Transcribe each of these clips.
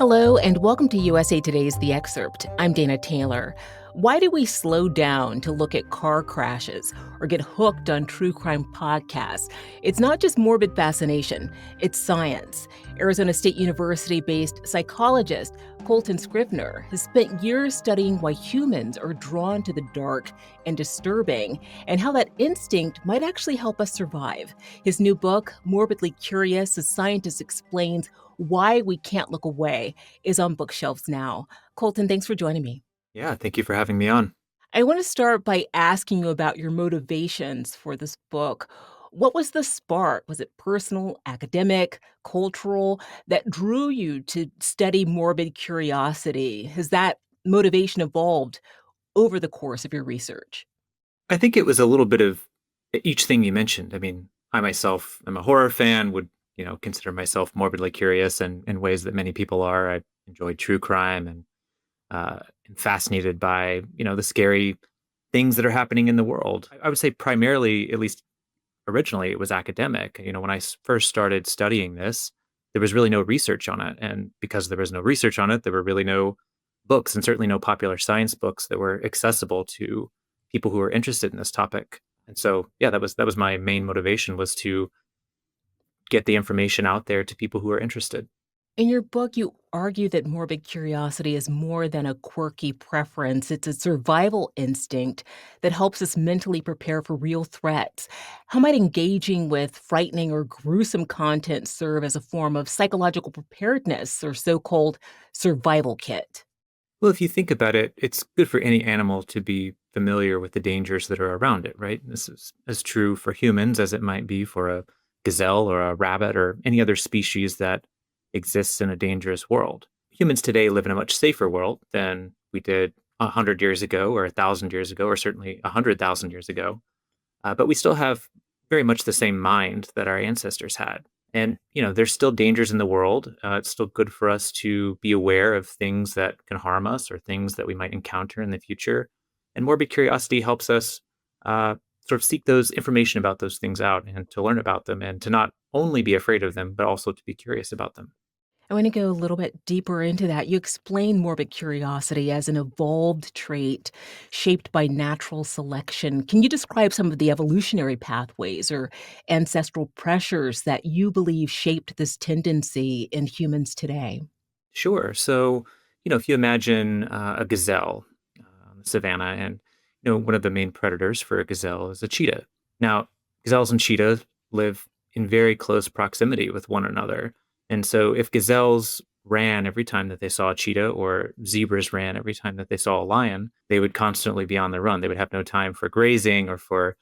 Hello, and welcome to USA Today's The Excerpt. I'm Dana Taylor. Why do we slow down to look at car crashes or get hooked on true crime podcasts? It's not just morbid fascination, it's science. Arizona State University based psychologist Coltan Scrivner has spent years studying why humans are drawn to the dark and disturbing, and how that instinct might actually help us survive. His new book, Morbidly Curious, a Scientist Explains Why We Can't Look Away, is on bookshelves now. Coltan, thanks for joining me. Yeah, thank you for having me on. I want to start by asking you about your motivations for this book. What was the spark? Was it personal, academic, cultural that drew you to study morbid curiosity? Has that motivation evolved over the course of your research? I think it was a little bit of each thing you mentioned. I mean, I myself am a horror fan, would, consider myself morbidly curious in ways that many people are. I enjoy true crime and am fascinated by, the scary things that are happening in the world. I would say primarily, at least originally, it was academic. When I first started studying this, there was really no research on it. And because there was no research on it, there were really no books and certainly no popular science books that were accessible to people who were interested in this topic. And so, yeah, that was my main motivation, was to get the information out there to people who are interested. In your book, you argue that morbid curiosity is more than a quirky preference. It's a survival instinct that helps us mentally prepare for real threats. How might engaging with frightening or gruesome content serve as a form of psychological preparedness or so called survival kit? Well, if you think about it, it's good for any animal to be familiar with the dangers that are around it, right? This is as true for humans as it might be for a gazelle or a rabbit or any other species that exists in a dangerous world. Humans today live in a much safer world than we did 100 years ago or 1,000 years ago, or certainly 100,000 years ago. But we still have very much the same mind that our ancestors had. And, there's still dangers in the world. It's still good for us to be aware of things that can harm us or things that we might encounter in the future. And morbid curiosity helps us sort of seek those information about those things out and to learn about them and to not only be afraid of them, but also to be curious about them. I want to go a little bit deeper into that. You explain morbid curiosity as an evolved trait shaped by natural selection. Can you describe some of the evolutionary pathways or ancestral pressures that you believe shaped this tendency in humans today? Sure. So, if you imagine a gazelle on the savannah, and, one of the main predators for a gazelle is a cheetah. Now, gazelles and cheetahs live in very close proximity with one another. And so, if gazelles ran every time that they saw a cheetah, or zebras ran every time that they saw a lion, they would constantly be on the run. They would have no time for grazing or for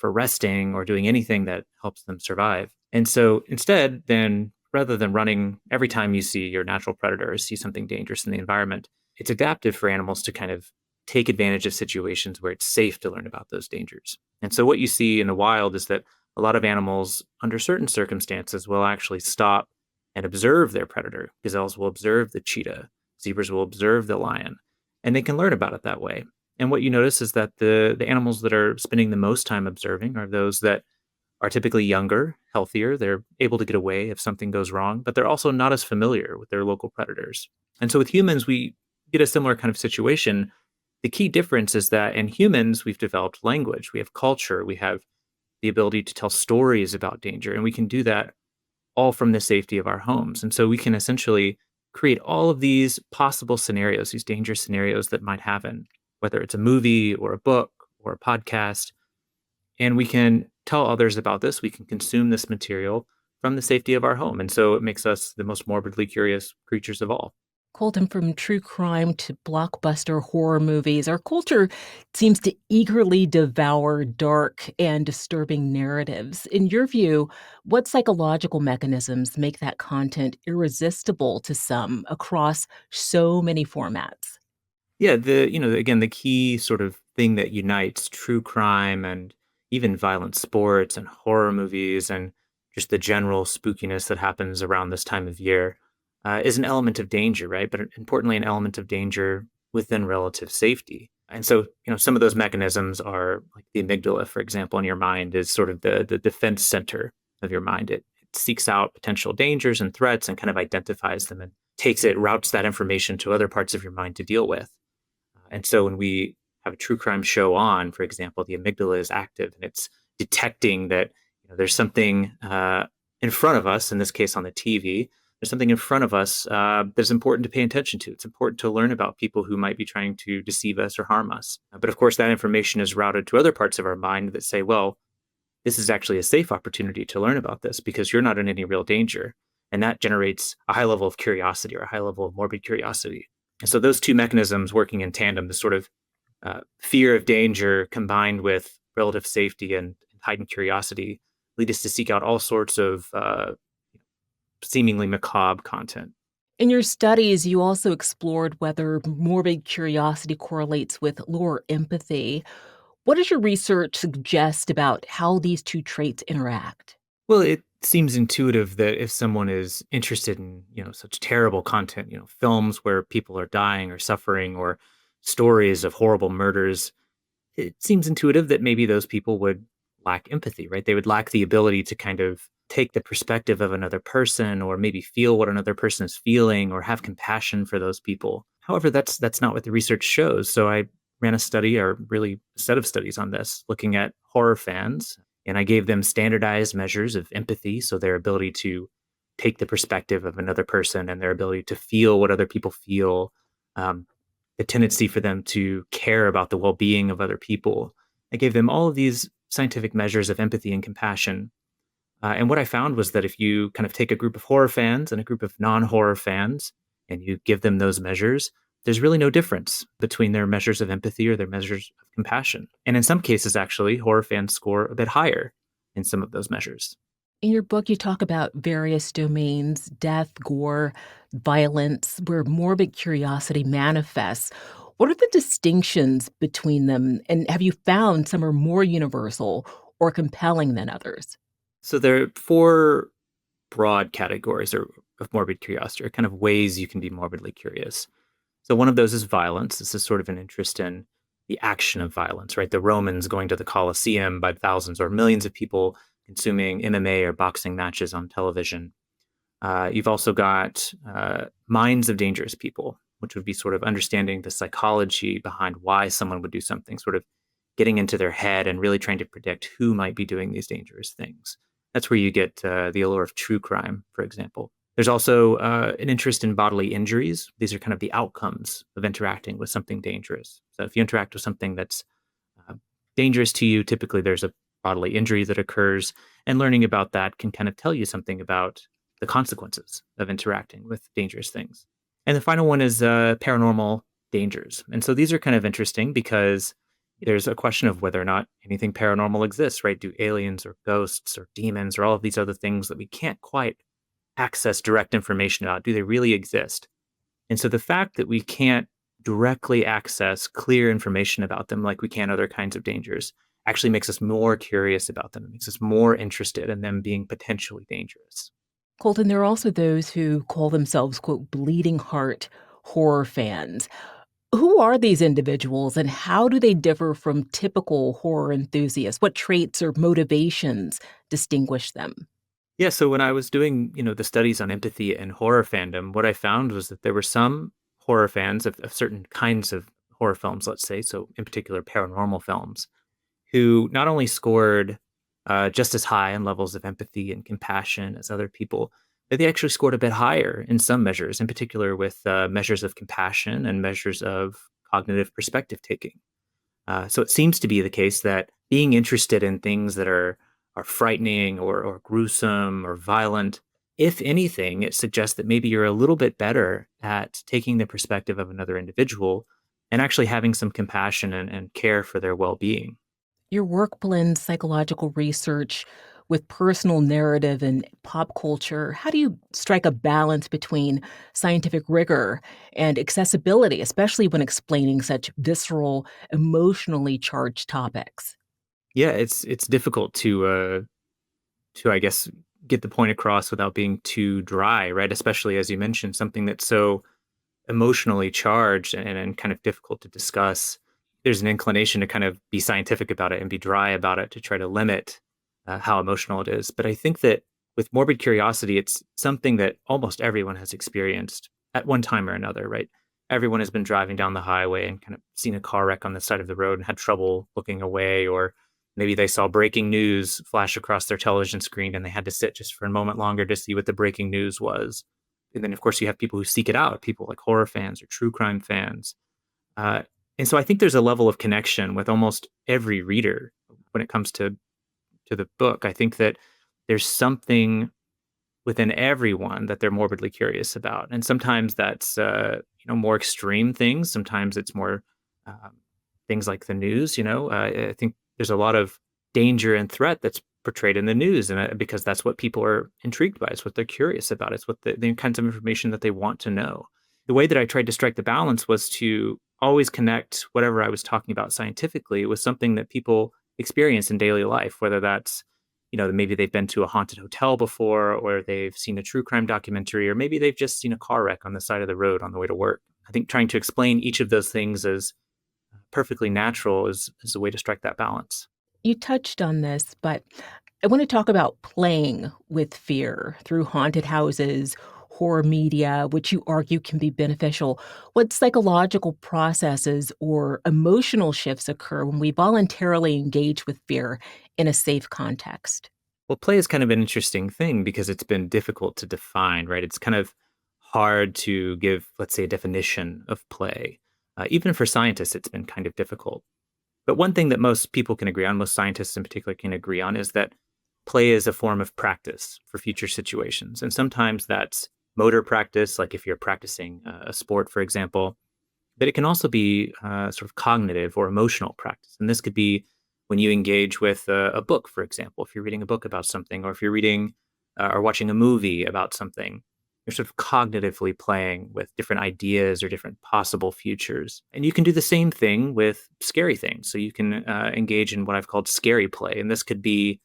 resting or doing anything that helps them survive. And so instead, then rather than running every time you see your natural predator or see something dangerous in the environment, it's adaptive for animals to kind of take advantage of situations where it's safe to learn about those dangers. And so what you see in the wild is that a lot of animals, under certain circumstances, will actually stop and observe their predator. Gazelles will observe the cheetah, zebras will observe the lion, and they can learn about it that way. And what you notice is that the animals that are spending the most time observing are those that are typically younger, healthier. They're able to get away if something goes wrong, but they're also not as familiar with their local predators. And so with humans, we get a similar kind of situation. The key difference is that in humans, we've developed language, we have culture, we have the ability to tell stories about danger, and we can do that all from the safety of our homes. And so we can essentially create all of these possible scenarios, these dangerous scenarios that might happen, whether it's a movie or a book or a podcast. And we can tell others about this. We can consume this material from the safety of our home. And so it makes us the most morbidly curious creatures of all. Colton, from true crime to blockbuster horror movies, our culture seems to eagerly devour dark and disturbing narratives. In your view, what psychological mechanisms make that content irresistible to some across so many formats? Yeah, again, the key sort of thing that unites true crime and even violent sports and horror movies and just the general spookiness that happens around this time of year is an element of danger, right? But importantly, an element of danger within relative safety. And so, some of those mechanisms are like the amygdala, for example, in your mind is sort of the defense center of your mind. It seeks out potential dangers and threats and kind of identifies them and routes that information to other parts of your mind to deal with. And so when we have a true crime show on, for example, the amygdala is active and it's detecting that there's something in front of us, in this case on the TV, there's something in front of us that's important to pay attention to. It's important to learn about people who might be trying to deceive us or harm us. But of course, that information is routed to other parts of our mind that say, well, this is actually a safe opportunity to learn about this because you're not in any real danger. And that generates a high level of curiosity or a high level of morbid curiosity. And so those two mechanisms working in tandem, the sort of fear of danger combined with relative safety and heightened curiosity, lead us to seek out all sorts of seemingly macabre content. In your studies, you also explored whether morbid curiosity correlates with lower empathy. What does your research suggest about how these two traits interact? Well, it seems intuitive that if someone is interested in, such terrible content, films where people are dying or suffering or stories of horrible murders, it seems intuitive that maybe those people would lack empathy, right? They would lack the ability to kind of take the perspective of another person or maybe feel what another person is feeling or have compassion for those people. However, that's not what the research shows. So I ran a study, or really a set of studies on this, looking at horror fans, and I gave them standardized measures of empathy, so their ability to take the perspective of another person and their ability to feel what other people feel, um, the tendency for them to care about the well-being of other people. I gave them all of these scientific measures of empathy and compassion. And what I found was that if you kind of take a group of horror fans and a group of non-horror fans and you give them those measures, there's really no difference between their measures of empathy or their measures of compassion. And in some cases, actually, horror fans score a bit higher in some of those measures. In your book, you talk about various domains: death, gore, violence, where morbid curiosity manifests. What are the distinctions between them? And have you found some are more universal or compelling than others? So there are four broad categories of morbid curiosity, or kind of ways you can be morbidly curious. So one of those is violence. This is sort of an interest in the action of violence, right? The Romans going to the Colosseum by thousands or millions of people consuming MMA or boxing matches on television. You've also got minds of dangerous people, which would be sort of understanding the psychology behind why someone would do something, sort of getting into their head and really trying to predict who might be doing these dangerous things. That's where you get the allure of true crime, for example. There's also an interest in bodily injuries. These are kind of the outcomes of interacting with something dangerous. So if you interact with something that's uh, dangerous to you, typically there's a bodily injury that occurs, and learning about that can kind of tell you something about the consequences of interacting with dangerous things. And the final one is paranormal dangers. And so these are kind of interesting because there's a question of whether or not anything paranormal exists, right? Do aliens or ghosts or demons or all of these other things that we can't quite access direct information about, do they really exist? And so the fact that we can't directly access clear information about them like we can other kinds of dangers actually makes us more curious about them. It makes us more interested in them being potentially dangerous. Colton, there are also those who call themselves, quote, bleeding heart horror fans. Who are these individuals and how do they differ from typical horror enthusiasts? What traits or motivations distinguish them? Yeah, so when I was doing, the studies on empathy and horror fandom, what I found was that there were some horror fans of certain kinds of horror films, let's say, so in particular paranormal films, who not only scored just as high in levels of empathy and compassion as other people, but they actually scored a bit higher in some measures, in particular with measures of compassion and measures of cognitive perspective taking. So it seems to be the case that being interested in things that are frightening or gruesome or violent, if anything, it suggests that maybe you're a little bit better at taking the perspective of another individual and actually having some compassion and care for their well-being. Your work blends psychological research with personal narrative and pop culture. How do you strike a balance between scientific rigor and accessibility, especially when explaining such visceral, emotionally charged topics? Yeah, it's difficult to I guess get the point across without being too dry, right? Especially as you mentioned, something that's so emotionally charged and kind of difficult to discuss. There's an inclination to kind of be scientific about it and be dry about it to try to limit how emotional it is. But I think that with morbid curiosity, it's something that almost everyone has experienced. at one time or another, right? Everyone has been driving down the highway and kind of seen a car wreck on the side of the road and had trouble looking away, or maybe they saw breaking news flash across their television screen and they had to sit just for a moment longer to see what the breaking news was. And then, of course, you have people who seek it out, people like horror fans or true crime fans. Uh, and so I think there's a level of connection with almost every reader when it comes to the book. I think that there's something within everyone that they're morbidly curious about, and sometimes that's more extreme things. Sometimes it's more um, things like the news. I think there's a lot of danger and threat that's portrayed in the news, and because that's what people are intrigued by. It's what they're curious about. It's what the kinds of information that they want to know. The way that I tried to strike the balance was to always connect whatever I was talking about scientifically with something that people experience in daily life, whether that's maybe they've been to a haunted hotel before, or they've seen a true crime documentary, or maybe they've just seen a car wreck on the side of the road on the way to work. I think trying to explain each of those things as perfectly natural is a way to strike that balance. You touched on this, but I want to talk about playing with fear through haunted houses, horror media, which you argue can be beneficial. What psychological processes or emotional shifts occur when we voluntarily engage with fear in a safe context? Well, play is kind of an interesting thing because it's been difficult to define, right? It's kind of hard to give, let's say, a definition of play. Even for scientists, it's been kind of difficult. But one thing that most people can agree on, most scientists in particular can agree on, is that play is a form of practice for future situations. And sometimes that's motor practice, like if you're practicing a sport, for example, but it can also be sort of cognitive or emotional practice. And this could be when you engage with a book, for example, if you're reading a book about something, or if you're reading or watching a movie about something, you're sort of cognitively playing with different ideas or different possible futures. And you can do the same thing with scary things. So you can engage in what I've called scary play. And this could be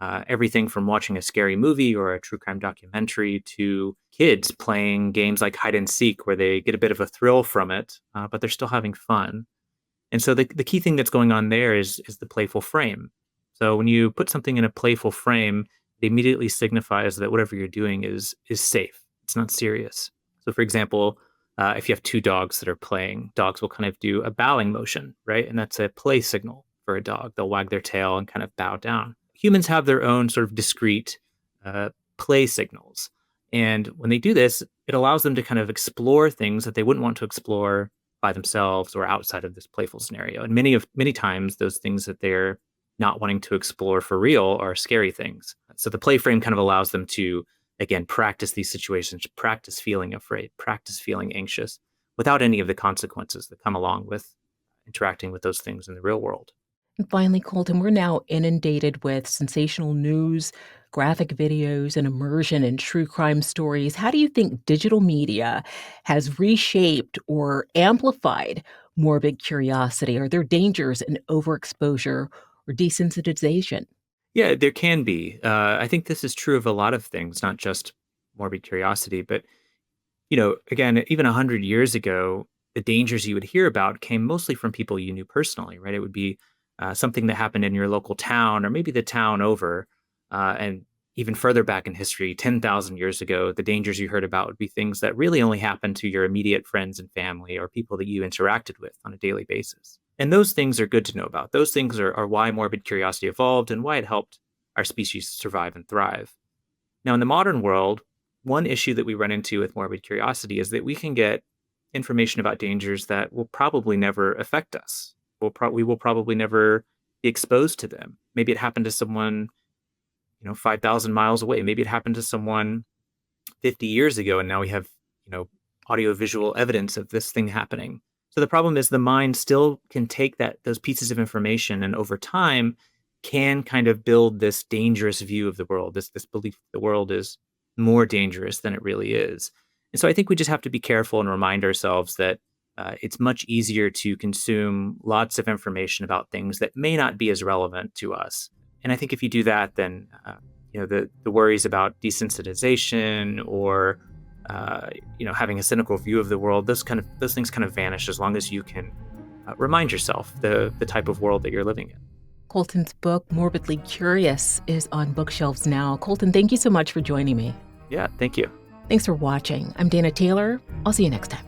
everything from watching a scary movie or a true crime documentary to kids playing games like hide and seek, where they get a bit of a thrill from it, but they're still having fun. And so the key thing that's going on there is the playful frame. So when you put something in a playful frame, it immediately signifies that whatever you're doing is safe. It's not serious. So for example, if you have two dogs that are playing, dogs will kind of do a bowing motion, right? And that's a play signal for a dog. They'll wag their tail and kind of bow down. Humans have their own sort of discrete play signals. And when they do this, it allows them to kind of explore things that they wouldn't want to explore by themselves or outside of this playful scenario. And many times those things that they're not wanting to explore for real are scary things. So the play frame kind of allows them to, again, practice these situations, practice feeling afraid, practice feeling anxious without any of the consequences that come along with interacting with those things in the real world. And finally, Colton, we're now inundated with sensational news, graphic videos, and immersion in true crime stories. How do you think digital media has reshaped or amplified morbid curiosity? Are there dangers in overexposure or desensitization? Yeah, there can be. I think this is true of a lot of things, not just morbid curiosity, but again, even 100 years ago, the dangers you would hear about came mostly from people you knew personally, right? It would be something that happened in your local town or maybe the town over. And even further back in history, 10,000 years ago, the dangers you heard about would be things that really only happened to your immediate friends and family or people that you interacted with on a daily basis. And those things are good to know about. Those things are why morbid curiosity evolved and why it helped our species survive and thrive. Now, in the modern world, one issue that we run into with morbid curiosity is that we can get information about dangers that will probably never affect us. We will probably never be exposed to them. Maybe it happened to someone, 5,000 miles away. Maybe it happened to someone 50 years ago, and now we have, audio-visual evidence of this thing happening. So the problem is the mind still can take those pieces of information, and over time can kind of build this dangerous view of the world, this belief that the world is more dangerous than it really is. And so I think we just have to be careful and remind ourselves that it's much easier to consume lots of information about things that may not be as relevant to us. And I think if you do that, then the worries about desensitization or having a cynical view of the world, those things kind of vanish as long as you can remind yourself the type of world that you're living in. Colton's book, Morbidly Curious, is on bookshelves now. Colton, thank you so much for joining me. Yeah, thank you. Thanks for watching. I'm Dana Taylor. I'll see you next time.